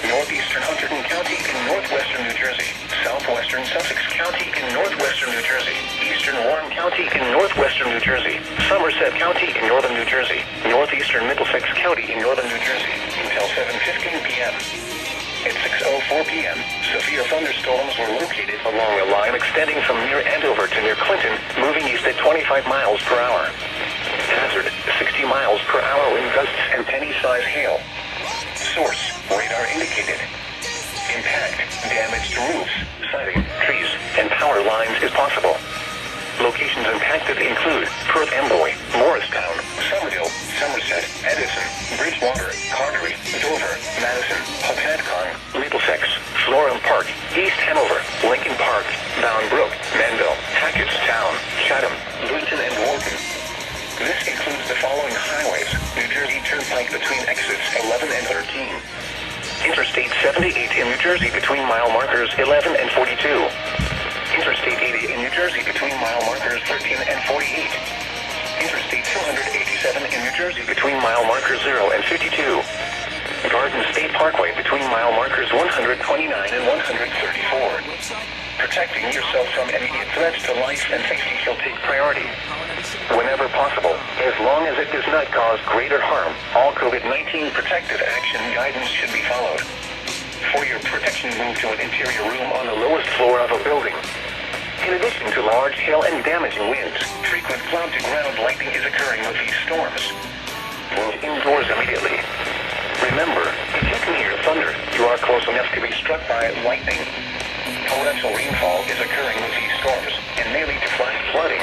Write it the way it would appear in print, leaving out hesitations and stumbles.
northeastern Hunterdon County in northwestern New Jersey, southwestern Sussex County in northwestern New Jersey, eastern Warren County in northwestern New Jersey, Somerset County in northern New Jersey, northeastern Middlesex County in northern New Jersey, until 7:15 p.m. At 6:04 p.m., severe thunderstorms were located along a line extending from near Andover to near Clinton, moving east at 25 miles per hour. Hazard, 60 miles per hour wind gusts and penny-size hail. Source, radar indicated. Impact, damage to roofs, siding, trees, and power lines is possible. Locations impacted include Perth Amboy, Morristown, Somerville, Somerset, Edison, Bridgewater, Carteret, Dover, Madison, Hopatcong, Middlesex, Florham Park, East Hanover, Lincoln Park, Bound Brook, Manville, Hackettstown, Chatham, Luton, and Wharton. This includes the following highways: New Jersey Turnpike between exits 11 and 13. Interstate 78 in New Jersey between mile markers 11 and 42. Interstate 80 in New Jersey between mile markers 13 and 48. Interstate 287 in New Jersey between mile markers 0 and 52. Garden State Parkway between mile markers 129 and 134. Protecting yourself from immediate threats to life and safety shall take priority. Whenever possible, as long as it does not cause greater harm, all COVID-19 protective action guidance should be followed. For your protection, move to an interior room on the lowest floor of a building. In addition to large hail and damaging winds, frequent cloud-to-ground lightning is occurring with these storms. Move indoors immediately. Remember, if you can hear thunder, you are close enough to be struck by lightning. Torrential rainfall is occurring with these storms and may lead to flash flooding